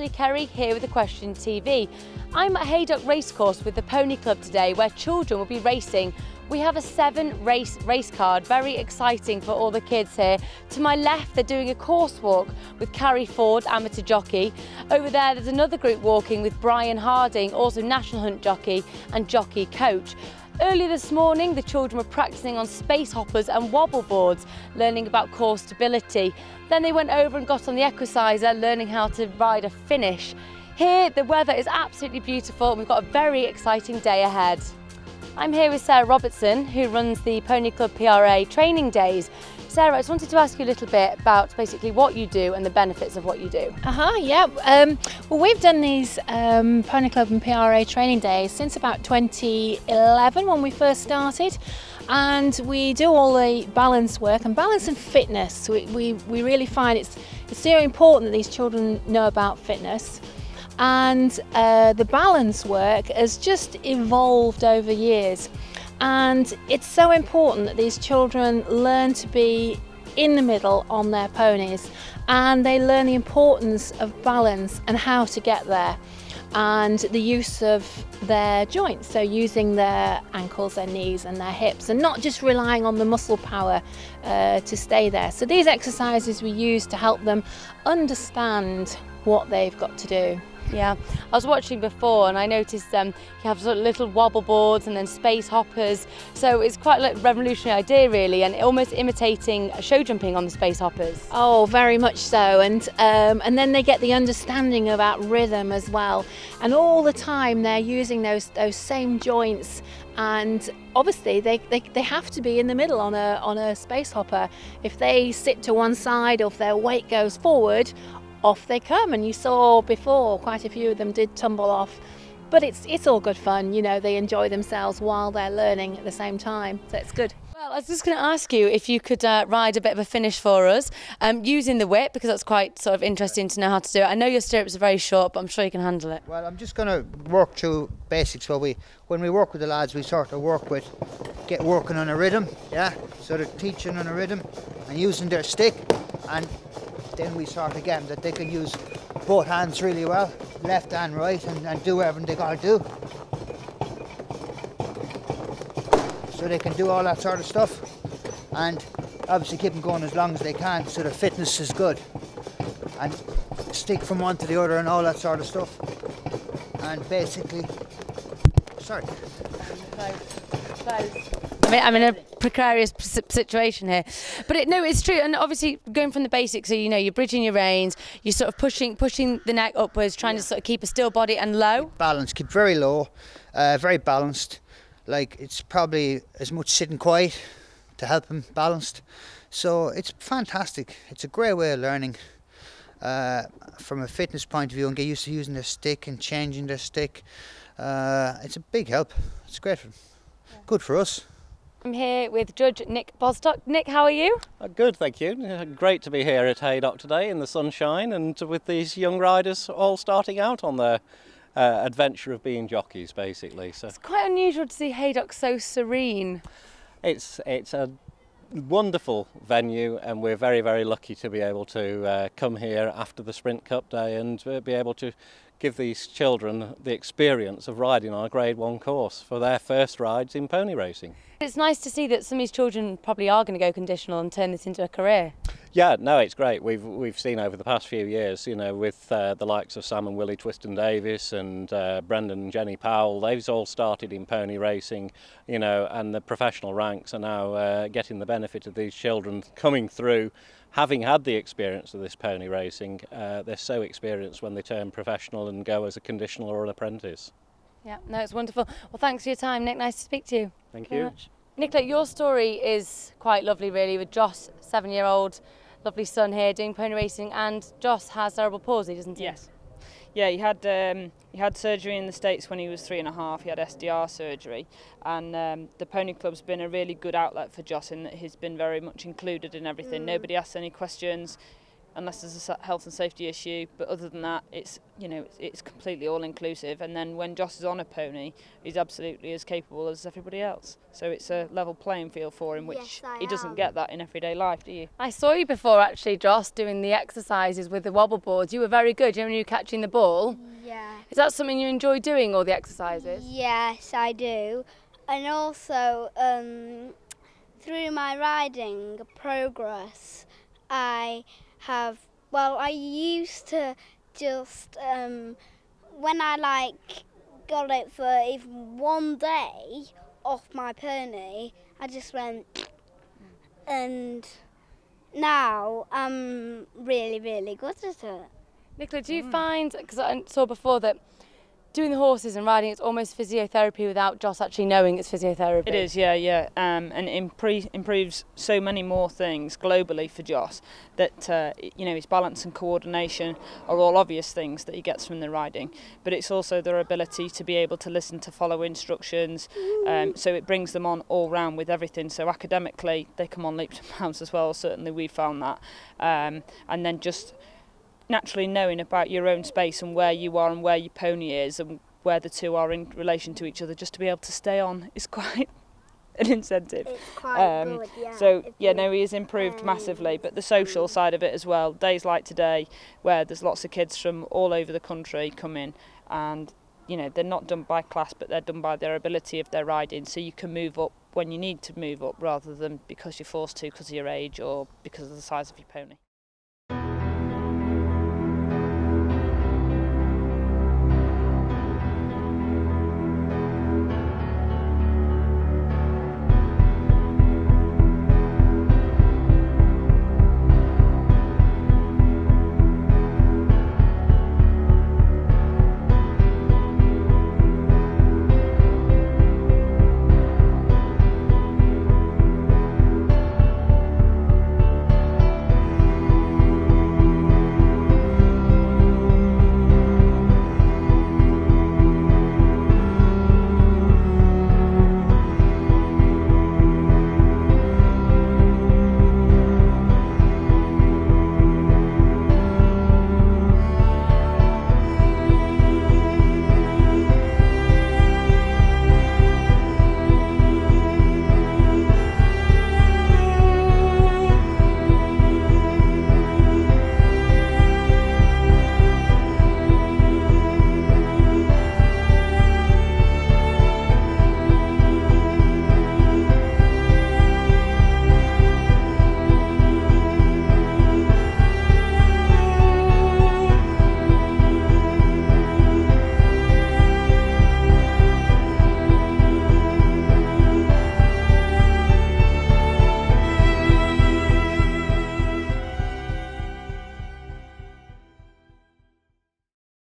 Natalie Kerry here with Equestrian TV. I'm at Haydock Racecourse with the Pony Club today, where children will be racing. We have a 7-race card, very exciting for all the kids here. To my left, they're doing a course walk with Carrie Ford, amateur jockey. Over there's another group walking with Brian Harding, also national hunt jockey and jockey coach. Earlier this morning, the children were practicing on space hoppers and wobble boards, learning about core stability. Then they went over and got on the equicizer, learning how to ride a finish. Here, the weather is absolutely beautiful and we've got a very exciting day ahead. I'm here with Sarah Robertson, who runs the Pony Club PRA training days. Sarah, I just wanted to ask you a little bit about basically what you do and the benefits of what you do. Well, we've done these Pony Club and PRA training days since about 2011 when we first started, and we do all the balance work and balance and fitness. We really find it's very important that these children know about fitness. And the balance work has just evolved over years, and it's so important that these children learn to be in the middle on their ponies, and they learn the importance of balance and how to get there, and the use of their joints, so using their ankles, their knees and their hips, and not just relying on the muscle power to stay there. So these exercises we use to help them understand what they've got to do. Yeah, I was watching before and I noticed you have sort of little wobble boards and then space hoppers. So it's quite like a revolutionary idea really, and almost imitating show jumping on the space hoppers. Oh, very much so. And then they get the understanding about rhythm as well. And all the time they're using those same joints. And obviously they have to be in the middle on a space hopper. If they sit to one side or if their weight goes forward, off they come, and you saw before quite a few of them did tumble off, but it's all good fun, you know. They enjoy themselves while they're learning at the same time, so it's good. Well, I was just going to ask you if you could ride a bit of a finish for us, using the whip, because that's quite sort of interesting to know how to do it. I know your stirrups are very short, but I'm sure you can handle it. Well, I'm just going to work through basics. So when we work with the lads, we sort of get working on a rhythm, yeah, sort of teaching on a rhythm and using their stick, and then we sort of get them that they can use both hands really well, left and right, and do everything they got to do. So they can do all that sort of stuff, and obviously keep them going as long as they can, so their fitness is good, and stick from one to the other and all that sort of stuff. And basically, sorry. I'm in a precarious situation here, but it's true. And obviously going from the basics, so you know you're bridging your reins, you're sort of pushing the neck upwards, trying to sort of keep a still body and low. Balance, keep very low, very balanced. Like it's probably as much sitting quiet to help them balanced. So it's fantastic. It's a great way of learning from a fitness point of view, and get used to using their stick and changing their stick. It's a big help. It's great, good for us. I'm here with Judge Nick Bostock. Nick, how are you? Good, thank you. Great to be here at Haydock today in the sunshine, and with these young riders all starting out on their adventure of being jockeys, basically. So it's quite unusual to see Haydock so serene. It's a wonderful venue, and we're very, very lucky to be able to come here after the Sprint Cup day and be able to give these children the experience of riding on a Grade 1 course for their first rides in pony racing. It's nice to see that some of these children probably are going to go conditional and turn this into a career. Yeah, no, it's great. We've seen over the past few years, you know, with the likes of Sam and Willie Twiston-Davis and Brendan and Jenny Powell, they've all started in pony racing, you know, and the professional ranks are now getting the benefit of these children coming through. Having had the experience of this pony racing, they're so experienced when they turn professional and go as a conditional or an apprentice. Yeah, no, it's wonderful. Well, thanks for your time, Nick. Nice to speak to you. Thank you. Much. Nicola, your story is quite lovely, really, with Josh, 7-year-old, lovely son here doing pony racing, and Josh has cerebral palsy, doesn't he? Yes. Yeah, he had surgery in the States when he was 3.5. He had SDR surgery, and the Pony Club's been a really good outlet for Joss in that he's been very much included in everything. Nobody asks any questions. unless there's a health and safety issue, but other than that, it's, you know, it's completely all inclusive. And then when Joss is on a pony, he's absolutely as capable as everybody else. So it's a level playing field for him, which he doesn't get that in everyday life, do you? I saw you before actually, Joss, doing the exercises with the wobble boards. You were very good. You know, when you were catching the ball. Yeah. Is that something you enjoy doing, all the exercises? Yes, I do. And also, through my riding progress, I used to just, when I got it for even one day off my pony, I just went, and now I'm really, really good at it. Nicola, do you find, because I saw before that doing the horses and riding, it's almost physiotherapy without Joss actually knowing it's physiotherapy? It is, yeah. And it improves so many more things globally for Joss that, you know, his balance and coordination are all obvious things that he gets from the riding. But it's also their ability to be able to listen to follow instructions. So it brings them on all round with everything. So academically, they come on leaps and bounds as well. Certainly we found that. And then just naturally knowing about your own space and where you are and where your pony is and where the two are in relation to each other, just to be able to stay on is quite an incentive. It's quite good, yeah. So yeah, no, he has improved massively, but the social side of it as well, days like today where there's lots of kids from all over the country come in, and you know, they're not done by class, but they're done by their ability of their riding, so you can move up when you need to move up rather than because you're forced to because of your age or because of the size of your pony.